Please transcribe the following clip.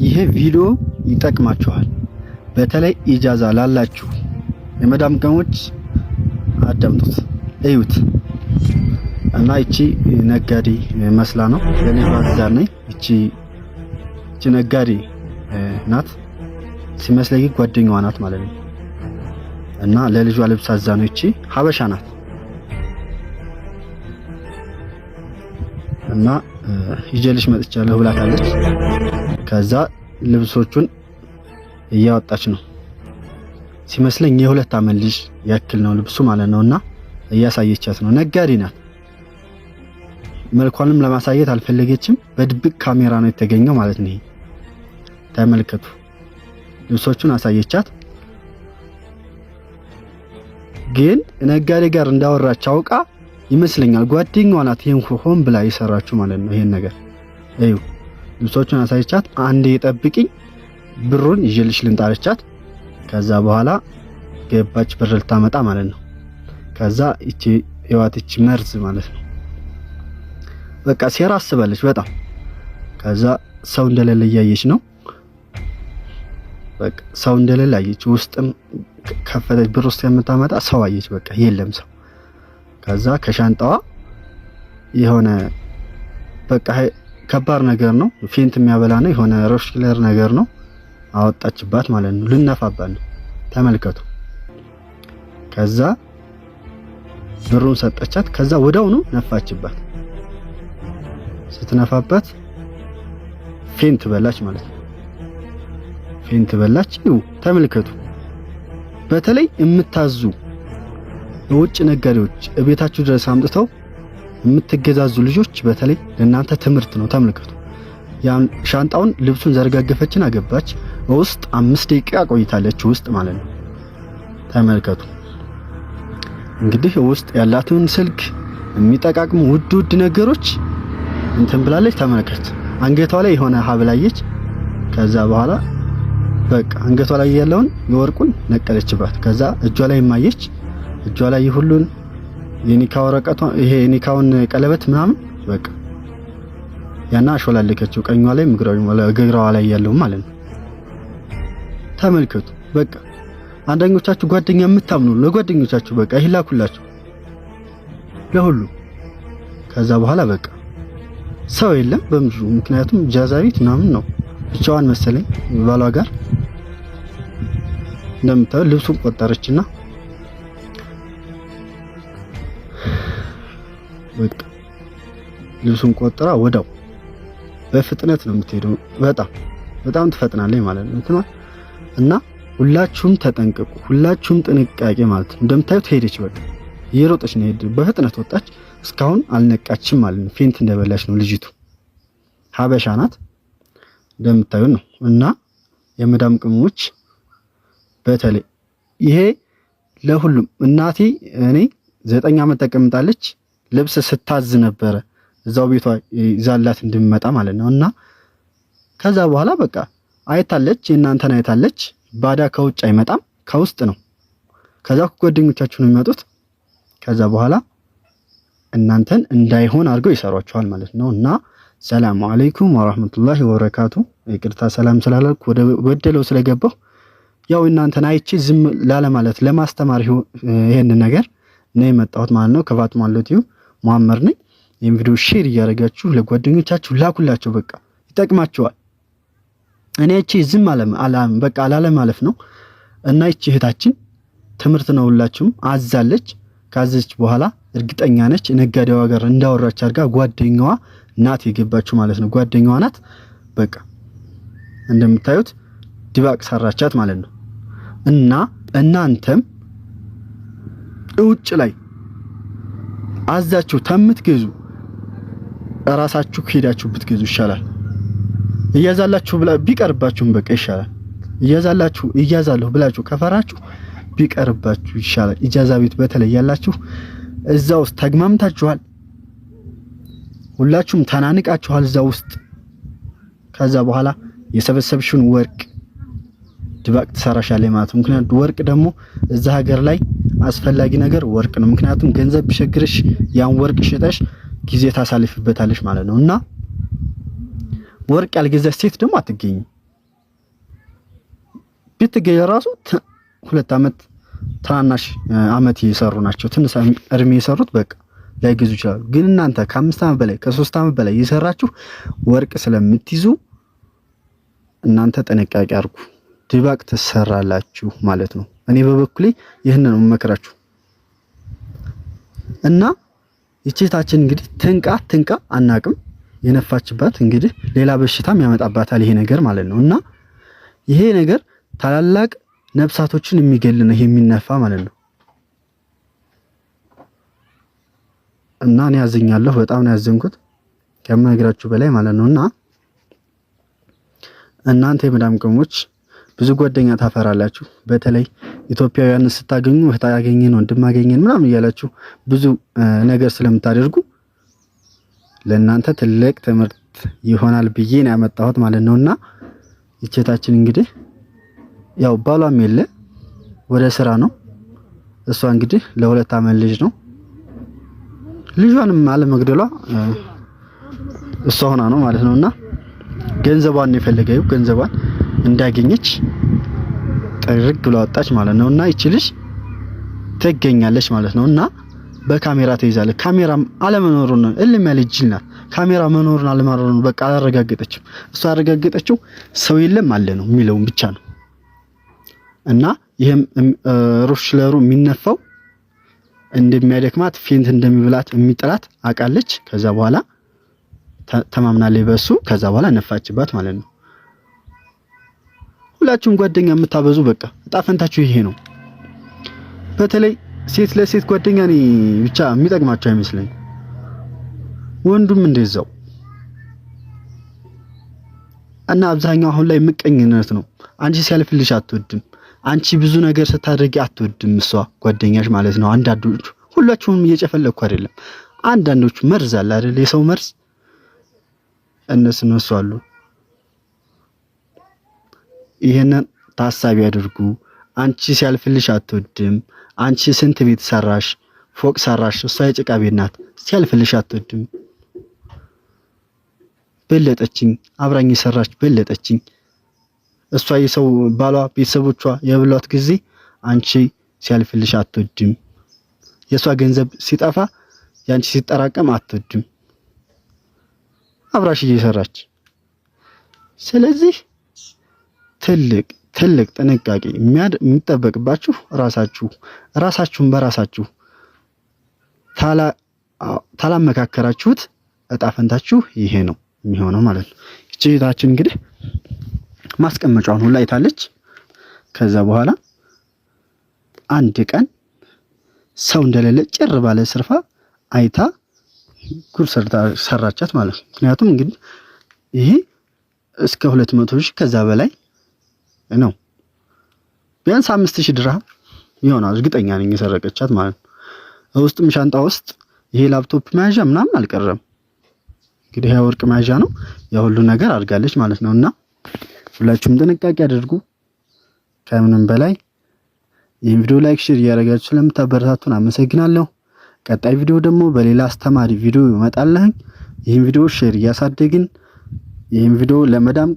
ይሄ ቪዲዮ ይጠቅማችኋል። በተለይ ኢጃዛ ላላችሁ የመዳም ቀሞች አዳምጡት፣ እዩት። እና እቺ ነጋዴ መስላ ነው ለኔ ባዛር ነኝ። እቺ ነጋዴ ናት ሲመስለኝ ጓደኛዋ ናት ማለት ነው። እና ለልጇ ልብስ አዛ ነው። እቺ ሀበሻ ናት። እና ይጀልሽ መጥቻለሁ ብላታለች። ከዛ ልብሶቹን እያወጣች ነው ሲመስለኝ የ2 ዓመት ልጅ ያክል ነው ልብሱ ማለት ነውና እያሳየቻት ነው። ነጋዴ ናት። መልኳንም ለማሳየት አልፈለገችም። በድብቅ ካሜራ ነው የተገኘው ማለት ነው። ተመልከቱ። ልብሶቹን አሳየቻት። ግን ነጋዴ ጋር እንዳወራች አውቃ ይመስለኛል ጓደኛዋ ናት ይሄን ሆን ብላ ይሰራችሁ ማለት ነው። ይሄን ነገር እዩ። ልብሶቹን አሳየቻት። አንዴ ጠብቂኝ ብሩን ይዤልሽ ልንጣለቻት። ከዛ በኋላ ገባች ብር ልታመጣ ማለት ነው። ከዛ እቺ የዋትች መርዝ ማለት ነው። በቃ ሴራ አስባለች በጣም። ከዛ ሰው እንደሌለ ያየች ነው። በቃ ሰው እንደሌለ አየች። ውስጥም ከፈተች ብር ውስጥ የምታመጣ ሰው አየች። በቃ የለም ሰው። ከዛ ከሻንጣዋ የሆነ በቃ ከባድ ነገር ነው፣ ፌንት የሚያበላ ነው፣ የሆነ ሮሽ ክለር ነገር ነው አወጣችባት ማለት ነው። ልነፋባት ነው። ተመልከቱ። ከዛ ብሩን ሰጠቻት። ከዛ ወዳውኑ ነፋችባት። ስትነፋባት ፌንት በላች ማለት ነው። ፌንት በላች። ይው ተመልከቱ። በተለይ የምታዙ የውጭ ነጋዴዎች እቤታችሁ ድረስ አምጥተው የምትገዛዙ ልጆች በተለይ ለእናንተ ትምህርት ነው። ተመልከቱ። ያን ሻንጣውን ልብሱን ዘርጋገፈችና ገባች። ውስጥ 5 ደቂቃ ቆይታለች ውስጥ ማለት ነው። ተመልከቱ። እንግዲህ ውስጥ ያላትን ስልክ የሚጠቃቅሙ ውድ ነገሮች እንትን ብላለች። ተመልከት። አንገቷ ላይ የሆነ ሀብል አየች። ከዛ በኋላ በቃ አንገቷ ላይ ያለውን የወርቁን ነቀለችባት። ከዛ እጇ ላይ ማየች። እጇ ላይ ሁሉን የኒካ ወረቀቷ ይሄ የኒካውን ቀለበት ምናምን በቃ ያና አሾላለከችው። ቀኟ ላይ እግራዋ ላይ ያለው ማለት ነው። ተመልከቱ። በቃ አንዳኞቻችሁ ጓደኛ የምታምኑ ለጓደኞቻችሁ በቃ ይላኩላችሁ ለሁሉ። ከዛ በኋላ በቃ ሰው የለም በምድሩ። ምክንያቱም ጃዛ ቤት ምናምን ነው። ብቻዋን መሰለኝ ባሏ ጋር እንደምታዩ ልብሱን ቆጠረችና በቃ ልብሱን ቆጥራ ወዳው በፍጥነት ነው የምትሄደው። በጣም ትፈጥናለች ማለት ነው። እና ሁላችሁም ተጠንቀቁ፣ ሁላችሁም ጥንቃቄ ማለት ነው። እንደምታዩት ሄደች። በቃ እየሮጠች ነው ሄደች። በፍጥነት ወጣች። እስካሁን አልነቃችም ማለት ነው። ፌንት እንደበላች ነው ልጅቱ። ሀበሻ ናት እንደምታዩ ነው። እና የመዳም ቅሞች በተለይ ይሄ ለሁሉም እናቴ እኔ 9 ዓመት ተቀምጣለች። ልብስ ስታዝ ነበረ እዛው ቤቷ ይዛላት እንድመጣ ማለት ነው። እና ከዛ በኋላ በቃ አይታለች፣ እናንተን አይታለች። ባዳ ከውጭ አይመጣም ከውስጥ ነው። ከዛ ጓደኞቻችሁ ነው የሚመጡት። ከዛ በኋላ እናንተን እንዳይሆን አድርገው ይሰሯችኋል ማለት ነው። እና ሰላም አለይኩም ወራህመቱላሂ ወበረካቱ። ይቅርታ ሰላም ስላልኩ ወደ ወደለው ስለገባሁ ያው እናንተን አይቼ ዝም ላለ ማለት ለማስተማር ይሄን ነገር ነው የመጣሁት ማለት ነው። ከፋጡማ ሎቲዩ መሐመድ ነኝ። ይሄን ቪዲዮ ሼር እያደረጋችሁ ለጓደኞቻችሁ ላኩላቸው። በቃ ይጠቅማቸዋል። እኔ እቺ ዝም አላም በቃ አላለ ማለት ነው። እና እቺ እህታችን ትምህርት ነው ሁላችሁም አዛለች። ካዘች በኋላ እርግጠኛ ነች ነጋዴዋ ጋር እንዳወራች አድርጋ ጓደኛዋ ናት የገባችው ማለት ነው። ጓደኛዋ ናት። በቃ እንደምታዩት ድባቅ ሰራቻት ማለት ነው። እና እናንተም ውጭ ላይ አዛችሁ ተምትገዙ ራሳችሁ ሄዳችሁ ብትገዙ ይሻላል። እያዛላችሁ ብላ ቢቀርባችሁም በቃ ይሻላል። እያዛለሁ ብላችሁ ከፈራችሁ ቢቀርባችሁ ይሻላል። ኢጃዛ ቤት በተለይ ያላችሁ እዛ ውስጥ ተግማምታችኋል። ሁላችሁም ተናንቃችኋል እዛ ውስጥ። ከዛ በኋላ የሰበሰብሽውን ወርቅ ድባቅ ትሰራሻለህ ማለት ነው። ምክንያቱም ወርቅ ደግሞ እዛ ሀገር ላይ አስፈላጊ ነገር ወርቅ ነው። ምክንያቱም ገንዘብ ቢሸግርሽ ያን ወርቅ ሽጠሽ ጊዜ ታሳልፍበታለሽ ማለት ነው። እና ወርቅ ያልገዛች ሴት ደግሞ አትገኝም። ብትገኝ ራሱ 2 አመት ታናሽ አመት የሰሩ ናቸው። ትንሽ እድሜ የሰሩት በቃ ላይገዙ ይችላሉ። ግን እናንተ ከ5 አመት በላይ ከ3 አመት በላይ የሰራችሁ ወርቅ ስለምትይዙ እናንተ ጥንቃቄ አድርጉ። ድባቅ ትሰራላችሁ ማለት ነው። እኔ በበኩሌ ይህንን ነው የምመክራችሁ። እና ይቺታችን እንግዲህ ትንቃ አናቅም የነፋችባት እንግዲህ ሌላ በሽታም ያመጣባታል ይሄ ነገር ማለት ነው። እና ይሄ ነገር ታላላቅ ነፍሳቶችን የሚገል ነው ይሄ የሚነፋ ማለት ነው። እና እኔ ያዘኛለሁ፣ በጣም ነው ያዘንኩት ከምነግራችሁ በላይ ማለት ነው። እና እናንተ የመዳም ቅመሞች ብዙ ጓደኛ ታፈራላችሁ። በተለይ ኢትዮጵያውያን ስታገኙ እህት ያገኘን ወንድም ያገኘን ምናምን እያላችሁ ብዙ ነገር ስለምታደርጉ ለእናንተ ትልቅ ትምህርት ይሆናል ብዬ ነው ያመጣሁት ማለት ነውና ይቼታችን እንግዲህ ያው ባሏም የለ ወደ ስራ ነው። እሷ እንግዲህ ለ2 አመት ልጅ ነው። ልጇንም አለመግደሏ እሷ ሆና ነው ማለት ነውና ገንዘቧን የፈለገው ገንዘቧን እንዳገኘች ጥርግ ብላ ወጣች ማለት ነውና ይቺ ልጅ ትገኛለች ማለት ነውና በካሜራ ተይዛለች። ካሜራም አለመኖሩን እልም ያለች ናት። ካሜራ መኖሩን አለመኖሩን በቃ አላረጋገጠችም። እሷ አረጋገጠችው ሰው የለም አለ ነው የሚለውን ብቻ ነው። እና ይሄም ሩሽለሩ የሚነፋው እንደሚያደክማት ፌንት እንደሚብላት የሚጥላት አቃለች። ከዛ በኋላ ተማምናለች በሱ። ከዛ በኋላ ነፋችባት ማለት ነው። ሁላችሁም ጓደኛ የምታበዙ በቃ እጣ ፈንታችሁ ይሄ ነው። በተለይ ሴት ለሴት ጓደኛ ነኝ ብቻ የሚጠቅማቸው አይመስለኝ። ወንዱም እንደዛው። እና አብዛኛው አሁን ላይ ምቀኝነት ነው። አንቺ ሲያልፍልሽ አትወድም። አንቺ ብዙ ነገር ስታደርጊ አትወድም እሷ ጓደኛሽ ማለት ነው። አንዳንዶቹ ሁላችሁም እየጨፈለኩ አይደለም። አንዳንዶቹ መርዝ አለ አይደል? የሰው መርዝ እነሱ አሉ። ይሄንን ታሳቢ አድርጉ። አንቺ ሲያልፍልሽ አትወድም። አንቺ ስንት ቤት ሰራሽ፣ ፎቅ ሰራሽ፣ እሷ የጭቃ ቤት ናት። ሲያልፍልሽ አትወድም። በለጠችኝ፣ አብራኝ ሰራች፣ በለጠችኝ። እሷ የሰው ባሏ ቤተሰቦቿ የብሏት ጊዜ አንቺ ሲያልፍልሽ አትወድም። የሷ ገንዘብ ሲጠፋ ያንቺ ሲጠራቀም አትወድም። አብራሽ እየሰራች። ስለዚህ ትልቅ ጥንቃቄ የሚጠበቅባችሁ ራሳችሁን በራሳችሁ ታላመካከራችሁት እጣ ፈንታችሁ ይሄ ነው የሚሆነው ማለት ነው። እቺ እህታችን እንግዲህ ማስቀመጫውን ሁላ አይታለች። ከዛ በኋላ አንድ ቀን ሰው እንደሌለ ጭር ባለ ስርፋ አይታ ጉር ሰራቻት ማለት ነው። ምክንያቱም እንግዲህ ይሄ እስከ 200 ሺህ ከዛ በላይ ነው። ቢያንስ 5000 ድርሃም ይሆናል እርግጠኛ ነኝ የሰረቀቻት ማለት ነው። ውስጥም ሻንጣ ውስጥ ይሄ ላፕቶፕ መያዣ ምናምን አልቀረም። እንግዲህ ያ ወርቅ መያዣ ነው። ያ ሁሉ ነገር አድርጋለች ማለት ነውና ሁላችሁም ጥንቃቄ አድርጉ። ከምንም በላይ ይህን ቪዲዮ ላይክ፣ ሼር እያደረጋችሁ ስለምታበረታቱን አመሰግናለሁ። ቀጣይ ቪዲዮ ደግሞ በሌላ አስተማሪ ቪዲዮ እመጣለሁ። ይህን ቪዲዮ ሼር እያሳደግን ይህን ቪዲዮ ለመዳም